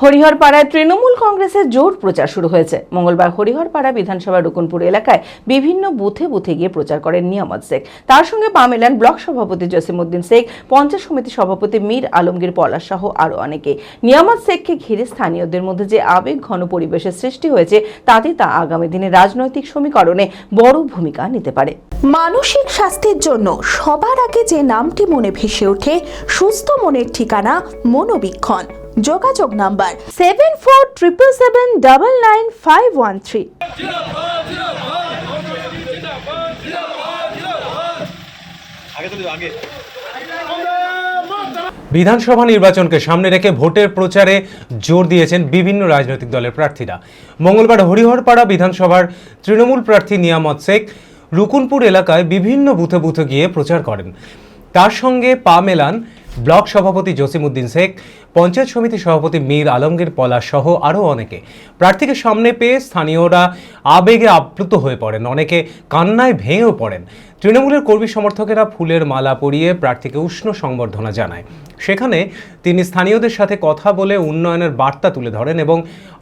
হরিহরপাড়ায় তৃণমূল কংগ্রেসের জোর প্রচার শুরু হয়েছে। মঙ্গলবার হরিহরপাড়া বিধানসভা রুকুনপুর এলাকায় বিভিন্ন বুথে বুথে গিয়ে প্রচার করেন নিয়ামত শেখ। তার সঙ্গে পা মেলান ব্লক সভাপতি জসিমউদ্দিন শেখ, পঞ্চায়েত সমিতি সভাপতি মীর আলমগীর পলাশ সহ আরো অনেকে। নিয়ামত শেখকে ঘিরে স্থানীয়দের মধ্যে যে আবেগ ঘন পরিবেশের সৃষ্টি হয়েছে, তাতে তা আগামী দিনে রাজনৈতিক সমীকরণে বড় ভূমিকা নিতে পারে। মানসিক স্বাস্থ্যের জন্য সবার আগে যে নামটি মনে ভেসে ওঠে, সুস্থ মনের ঠিকানা মনোবীক্ষণ। যোগাযোগ নাম্বার 7477799513। বিধানসভা নির্বাচনকে সামনে রেখে ভোটের প্রচারে জোর দিয়েছেন বিভিন্ন রাজনৈতিক দলের প্রার্থীরা। মঙ্গলবার হরিহরপাড়া বিধানসভার তৃণমূল প্রার্থী নিয়ামত শেখ রুকুনপুর এলাকায় বিভিন্ন বুথে বুথে গিয়ে প্রচার করেন। তার সঙ্গে পা মেলান ব্লক সভাপতি জসিমউদ্দিন শেখ, পঞ্চায়েত সমিতি সভাপতি মীর আলমগীর পলাশ সহ আরও অনেকে। প্রার্থীকে সামনে পেয়ে স্থানীয়রা আবেগে আপ্লুত হয়ে পড়েন, অনেকে কান্নায় ভেঙেও পড়েন। তৃণমূলের কর্মী সমর্থকেরা ফুলের মালা পরিয়ে প্রার্থীকে উষ্ণ সংবর্ধনা জানায়। সেখানে তিনি স্থানীয়দের সাথে কথা বলে উন্নয়নের বার্তা তুলে ধরেন এবং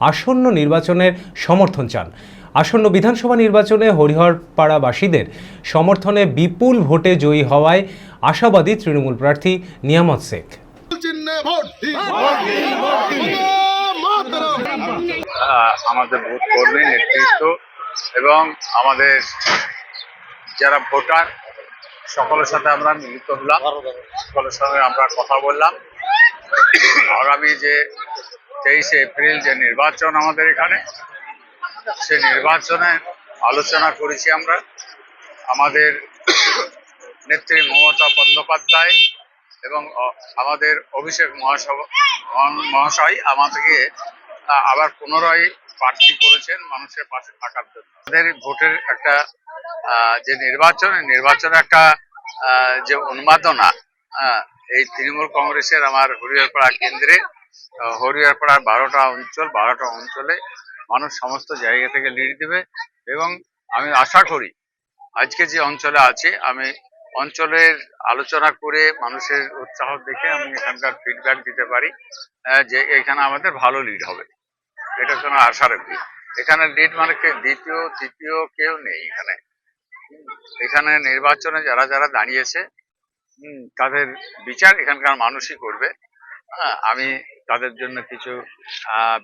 আসন্ন নির্বাচনের সমর্থন চান। আসন্ন বিধানসভা নির্বাচনে হরিহরপাড়াবাসীদের সমর্থনে বিপুল ভোটে জয়ী হওয়ায় আশাবাদী তৃণমূল প্রার্থী নিয়ামত শেখ। আমাদের ভোট কর্মী নেতৃত্ব এবং আমাদের যারা ভোটার সকলের সাথে আমরা মিলিত হলাম, সকলের সঙ্গে আমরা কথা বললাম। আগামী যে 23শে এপ্রিল যে নির্বাচন আমাদের এখানে, সে নির্বাচনে আলোচনা করেছি আমরা। আমাদের নেত্রী মমতা বন্দ্যোপাধ্যায় এবং আমাদের অভিষেক মহাশয় আমাদেরকে আবার পুনরায় প্রার্থী করেছেন মানুষের পাশে থাকার জন্য। আমাদের ভোটের একটা যে নির্বাচনের একটা যে উন্মাদনা, এই তৃণমূল কংগ্রেসের আমার হরিহরপাড়া কেন্দ্রে, হরিহরপাড়ার 12টা অঞ্চলে মানুষ সমস্ত জায়গা থেকে লিড দেবে এবং আমি আশা করি আজকে যে অঞ্চলে আছে, আমি অঞ্চলের আলোচনা করে মানুষের উৎসাহ দেখে আমি এখানকার ফিডব্যাক দিতে পারি যে এখানে আমাদের ভালো লিড হবে। এটা কোনো আশা রাখি। এখানে লিড মানে দ্বিতীয় তৃতীয় কেউ নেই। এখানে নির্বাচনে যারা দাঁড়িয়েছে তাদের বিচার এখানকার মানুষই করবে। আমি তাদের জন্য কিছু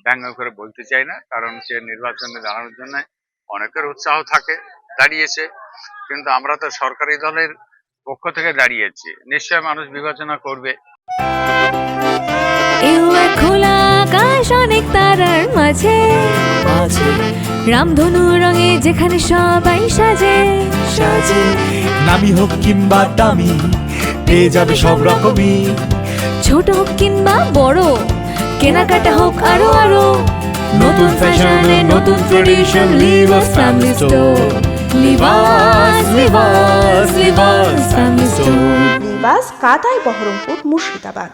ব্যঙ্গ করে বলতে চাই না, কারণ সে নির্বাচনে দাঁড়ানোর জন্য অনেকের উৎসাহ থাকে, দাঁড়িয়েছে। কিন্তু আমরা তো সরকারি দলের পক্ষ থেকে দাঁড়িয়েছি, নিশ্চয় মানুষ বিবেচনা করবে। খোলা আকাশ অনেক তারার মাঝে, রামধনু রঙে যেখানে সবাই সাজে সাজে। নামি হোক কিংবা দামি, পেয়ে যাবে সব রকমই। ছোট হোক কিংবা বড়, কেনাকাটা হোক আরো আরো। নতুন ফ্যাশনে নতুন tradition, Libas family store. Libas family store. নিবাস কাতাই বহরমপুর মুর্শিদাবাদ।